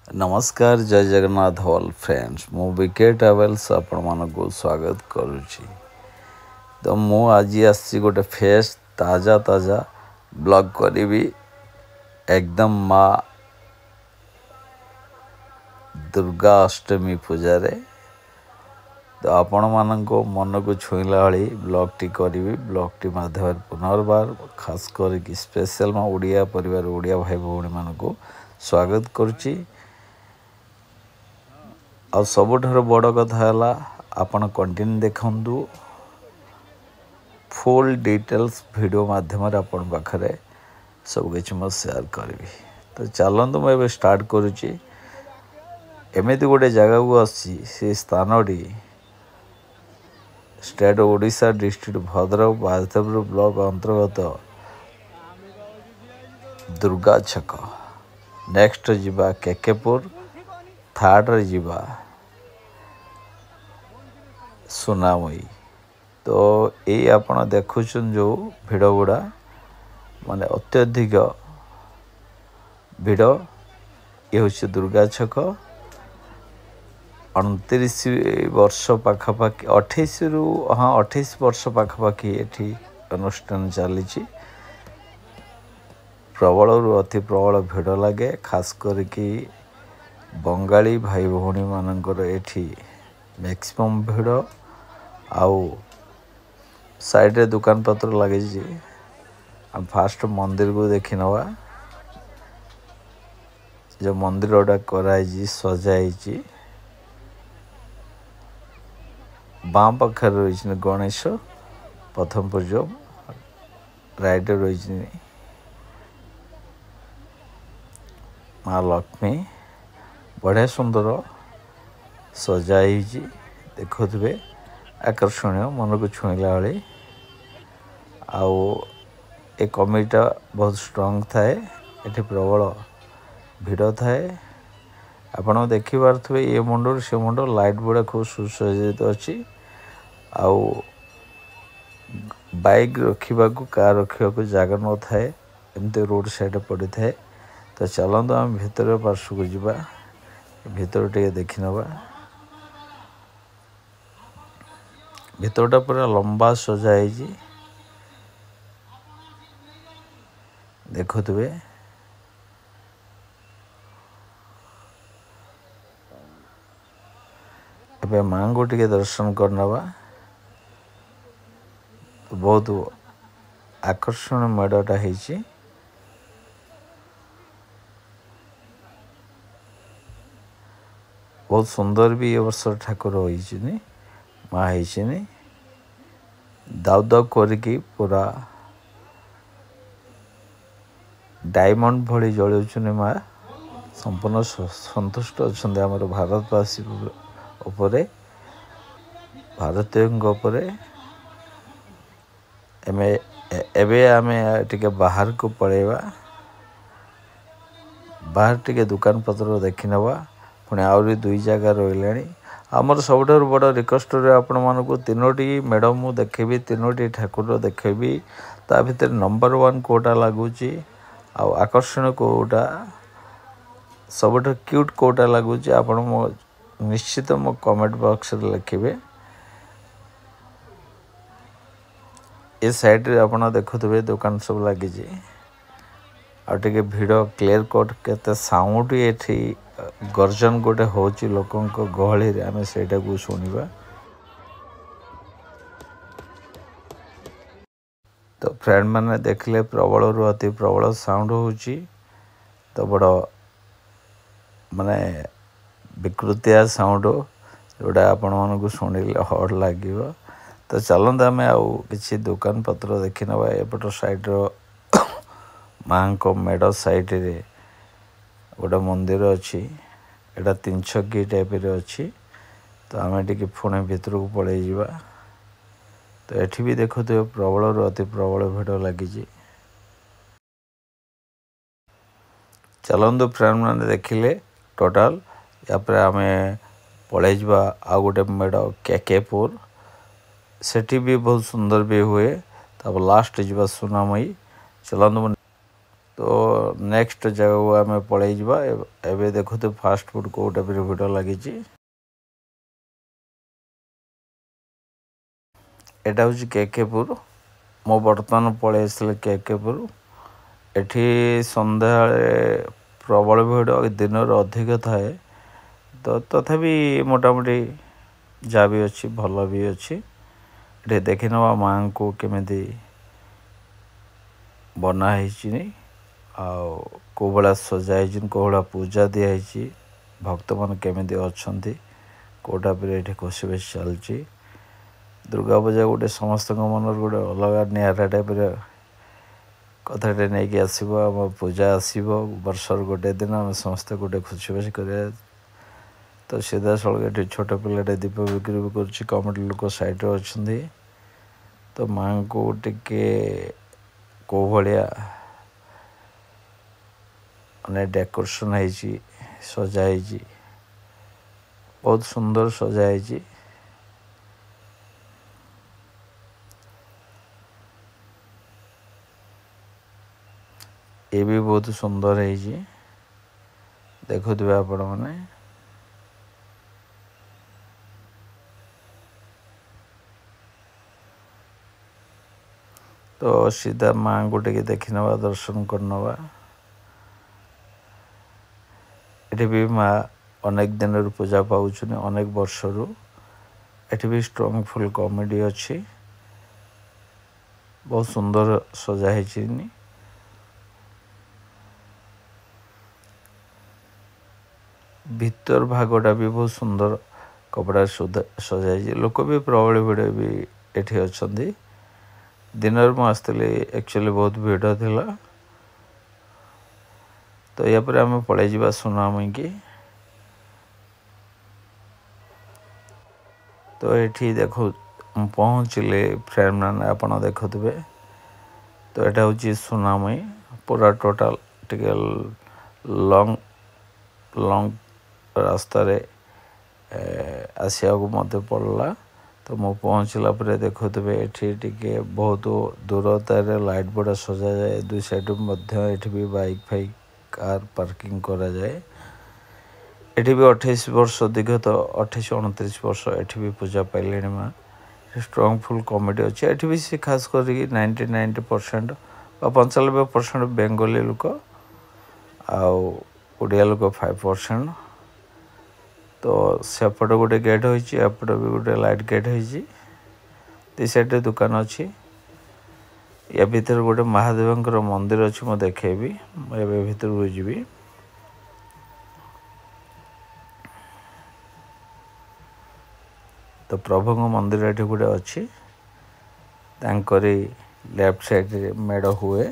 नमस्कार जय Jagannath all friends मु विके ट्रावेल्स आपण मानक स्वागत करुच्ची। तो मु आज आसी गोटे फ्रेश ताजा ताजा ब्लॉग करी एकदम माँ दुर्गा अष्टमी पूजा रे। तो आपण मानक मन को छुईला भाई ब्लॉग टी करी ब्लॉग टी माध्यम पुनर्बार खास करके स्पेशल माँ ओडिया परिवार ओडिया भाई भौणी मान को स्वागत करुच्ची। और सबुठार बड़ कथा है आपण कंटिन्यू देखु फुल डिटेल्स वीडियो माध्यम आपण पाखरे सब किसी मैं शेयर करी। तो चलतु मुझे स्टार्ट करुच्ची। एमती गोटे जगह को आसी से स्थानटी स्टेट ओडिशा डिस्ट्रिक्ट भद्रक बाजदेपुर ब्लॉक अंतर्गत दुर्गा छक। नेक्स्ट जीवा केकेपुर, थर्ड रे जीवा सुनामई। तो ये आपण देखुन जो भिड़ गुड़ा माने अत्यधिक भिड़ ये हूँ दुर्गा छक। 29 वर्ष पाखापाखि 28 रु 28 वर्ष पाखापाखि ये अनुष्ठान चली प्रबल रु अति प्रबल भिड़ लगे। खास करके बंगाली भाई भौणी मानकर एठी मैक्सिमम भिड़ आउ साइड रे दुकान पत्र लगे। हम फास्ट मंदिर को देखी नवा जो मंदिर कराई सजाई बाँ पाखे रही गणेश प्रथम पूज्य राइट रही माँ लक्ष्मी बढ़िया सुंदर सजाई देखुवे आकर्षणीय मन को छुईला भाई। आउ ए कमिटीटा बहुत स्ट्रांग थाए ये प्रबल भिड़ थाए। आपण देखी पारे ये मुंडर से मुंड लाइट गुड़ा खूब सुसज्जित अच्छी। आउ बाइक रखा कार रखा जगह न थाए एमती रोड साइड पड़ी थाए। तो चलते आम भितर पार्श्व को जीवा भितर टे देखी नवा। भितरटा पूरा लंबा सजाई देखुवे। एबे माँ को टिके दर्शन करनवा। तो बहुत आकर्षण मेढ़टा है। बहुत सुंदर भी ये वर्ष ठाकुर होनी माँ है दाउ दाउ करके पूरा डायमंड भली जलुन माँ संपूर्ण संतुष्ट अच्छा आम भारतवासी उपरे भारतीय एबे आमे टिके बाहर को पड़ेवा बाहर टिके दुकान पत्र देखी नवा। पुणी आहरी 2 जगह रही आमर सबुठ बड़ रिक्वेस्ट आपण मानक 3टी मैडम मु देखेबी 3टी ठाकुर देखेबी। ता भितर नंबर 1 कोटा लगुच आकर्षण कोटा सबुठ क्यूट कोटा लगुच आपण मो निश्चित मो कमेंट बॉक्स रे लिखिबे। ए साइड रे आपण देखुथबे दुकान सब लगी आ टिके भिड़ क्लियर कट केते साउंड एठी गर्जन गोटे होची लोकों को गहली रे आमे सेटा को सुनिबा। तो फ्रेंड माने देखले प्रबल रु अति प्रबल साउंड होची। तो बड़ माने विकृतिया साउंड जोड़ा आपण मन को सुनिले हॉट लागिवो। तो चलते आम आउ कि दुकान पत्र देखी नवा। एपट साइड माँ को मेढ़ साइड रे गोटे मंदिर अच्छी एटा 3 छकी टाइप रे अच्छी। तो आम टी पुणे भितर को पड़े जावा। तो एठी भी देखो तो प्रबल रु अति प्रबल भिड़ लगी। चलतु फ्रेंड मैंने देखिले टोटाल यापर आम पड़े जा आ गोटे मेढ़ केकेपुर सेठी भी बहुत सुंदर भी हुए। तब लास्ट जीवा सुनामई चलतु। तो नेक्स्ट जगह आम पलि जा एवं देखते फास्ट फूड कौ टाइप भिड लगी एटा हूँ केकेपुर मो बर्तमान पलि आसली केकेपुर एठी संध्या प्रबल भिड़ दिन अधिक थाए तो तथापि मोटामोटी जहाँ भी अच्छी भल भी अच्छी ये देखी नवा माँ को केमिति बनाई कौ भाया सजाई कौ भाया पूजा दिखाई भक्त मान केमिति अच्छा कौटा पर ये खुशी बेस चलती दुर्गा पूजा गोटे समस्त मन गोटे अलग निरा टाइप कथाटे नहीं कि आसब आम पूजा आसब वर्षर गोटे दिन आम समस्ते गोटे खुशी बेस कर तो सीधा सड़क ये छोट पिलाटे दीप बिक्री भी कर कमिटी लोक साइड अच्छा तो माँ को टिके कौ भाया माने डेकोरेशन है सजाई बहुत सुंदर सजाई ये भी बहुत सुंदर है देखुवे आपण मैंने तो सीधा माँ को टे देखी नवा दर्शन करनवा ये भी माँ अनेक दिन पूजा पाँच अनेक वर्ष रु ये भी स्ट्रॉन्ग फुल कॉमेडी अच्छी बहुत सुंदर सजाई भीतर भागटा भी बहुत सुंदर कपड़ा सजाई लोक भी प्रबल भिड़ भी ये अच्छा दिन मुझे एक्चुअली बहुत भिड़ थिला तो या पर आम पलि जा सुनामी की तो ये देखो पहुँचले फ्रेंड मैंने आप देखुवे तो यहाँ हूँ सुनामी पूरा टोटाल टिके लॉन्ग लॉन्ग रास्तार आसिया को मत पड़ला तो मु पहुँचला पर देखुवे ये बहुत दूरतार लाइट बड़ा सजा जाए दुई साइड ये भी बाइक फाइक कार पार्किंग करा जाए ये भी 28 वर्ष अधिक तो 28-29 वर्ष ये भी पूजा पाइले माँ स्ट्रॉन्ग फुल कॉमेडी अच्छे ये भी सी खास कर 99% 95% बेंगली लोक आड़िया लोक 5% तो सेपटे गोटे गेट होपटे भी गोटे लाइट गेट हो साइड दुकान अच्छी या भीतर गोटे महादेव मंदिर अच्छी मैं देखेबी भीतर को जी तो प्रभु मंदिर ये गोटे अच्छी लेफ्ट साइड मेड़ हुए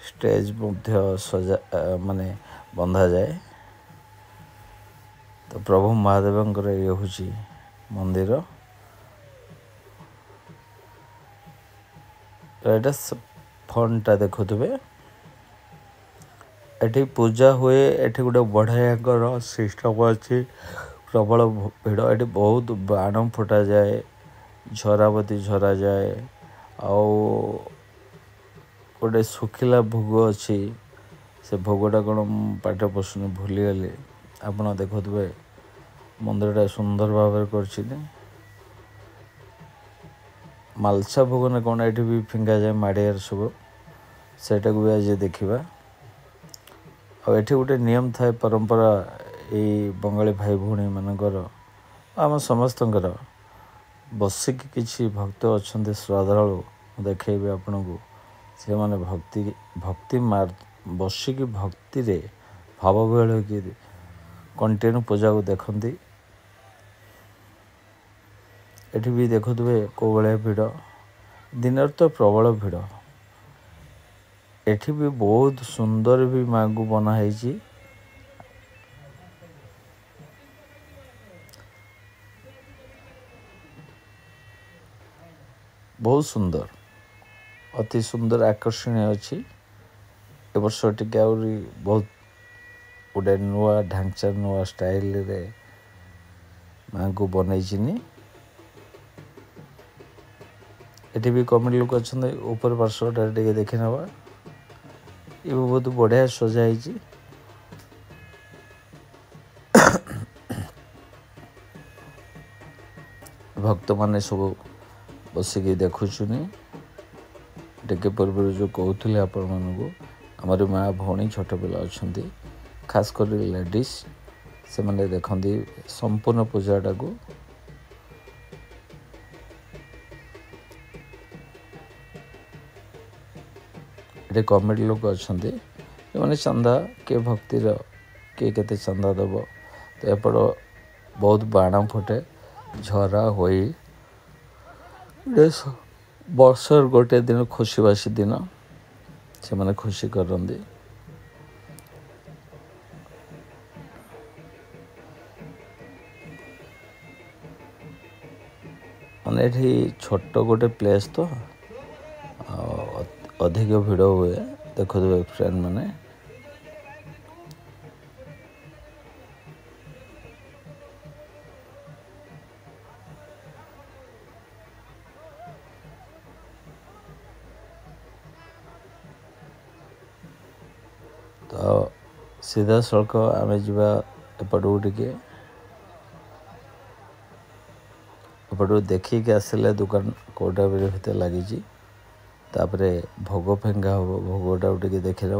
स्टेज सजा माने बंधा जाए तो प्रभु महादेव ये हूँ मंदिर तो ये फंटा देखुवे ये पूजा हुए ये गोटे बढ़िया सिस्टम अच्छी प्रबल भिड़ ये बहुत बाण फुटा जाए झराबती झरा जाए गोटे सुखिला भोग अच्छी से भोगटा कौन पाठ पोषण भूलीगली आपड़ देखुवे मंदिरटा सुंदर भाव कर मालसा भोग ने कौन ये भी फिंगा जाए माड़ियार सब सेटा को भी आज देखा और ये गोटे नियम थाए परंपरा ये बंगाली भाई भौणी मानकर आम समस्त बसिक किसी भक्त अच्छा श्रद्धालु देखी आपण को से मैंने भक्ति मार बसिक भक्ति रे भाव विहल कि कंटिन्यू पूजा को देखती ये भी देखुवे कौ भाया भिड़ दिन तो प्रबल भिड़ ये भी बहुत सुंदर भी माँ को बनाई बहुत सुंदर अति सुंदर आकर्षणीय अच्छी ए वर्ष टी बहुत गोटे नुआ ढांचा नुआ स्टाइल रे माँ को बनई एटी भी कमेडी लोक अच्छा ऊपर पार्श्वटा देखी ना ये बहुत बढ़िया सजाई भक्त माने सब बसिक देखुनी टे पूर्व जो कहते आपण मानू आमर माँ भौणी छोट पिला अच्छा खास कर लेडीज से मैंने देखती संपूर्ण पूजाटा को ये कमेडी लोक अच्छा मैंने चंदा किए भक्तिर किए के चंदा दब तो एपट बहुत बाण फुटे झरा हो वर्षर गोटे दिन खुशीबासी दिन से मैंने खुशी करती मैंने ये छोट गोटे प्लेस तो अधिक भिड़ हुए देखुए फ्रेंड मैंने तो सीधा सड़क आम जा एपटू टे एपटू देखिक आसिले दुकान कौटा भितर लगी भोग फेंगा हम भोगटा टे देखीदे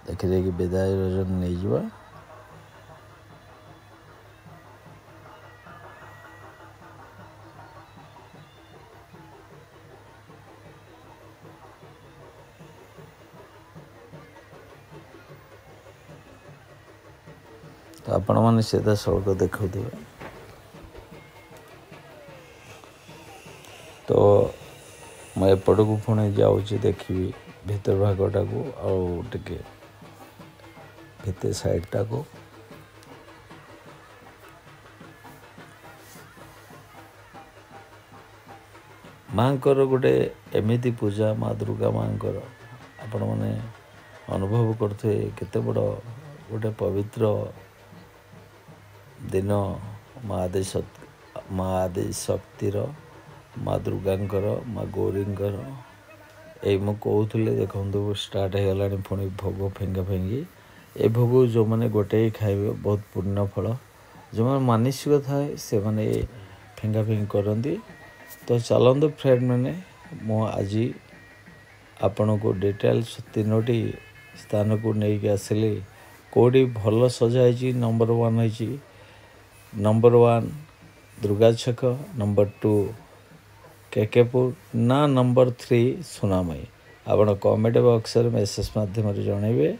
देखी विदाय रजन नहीं जा तो आपण मैंने सीधा सड़क देखुए तो मैं एपट को पुणी जाऊँगी देखी भीतर भागटा को आगे भीतर साइडटा को माँ गोटे एमती पूजा माँ दुर्गा माँ आपण मैंने अनुभव करते केते बड़ गोटे पवित्र दिन माँ आदि शक्तिर माँ दुर्गांकर माँ गौरींकर यही मु कहूली देखो स्टार्ट हो गला पुणी भोग फेंगा फेंगी ए भोग जो मैंने गोटे ही खाइबे बहुत पुण्य फल जो मैंने मानसिक थाए से मैंने फेंगा फेंगी करती तो चलते फ्रेंड मैंने मु आज आपण को डिटेल्स 3टी स्थान को लेकिन आसली कौटी भल सजाई नंबर 1 है नंबर 1 दुर्गा छक नंबर 2 केकेपुर ना नंबर 3 सुनामई आपण कमेंट बॉक्स में मेसेज माध्यम जनइबे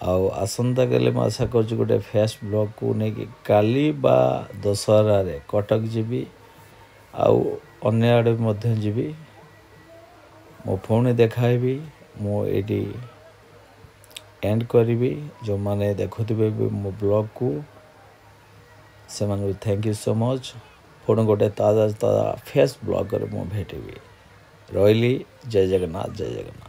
आसंता काली मैं आशा कर गोटे फेस ब्लॉग को लेकिन काली बा दशहरा रे कटक जीवी अन्य आड़े मध्य जीवी मो पुणी देखाइबी मुझे एंड करी जो मैंने देखुवे मो ब्लॉग को से थैंक यू सो मच पुणी गोटे ताजा ताजा फेस ब्लॉग मुझे भेटबी रही जय जगन्नाथ जय जगन्नाथ।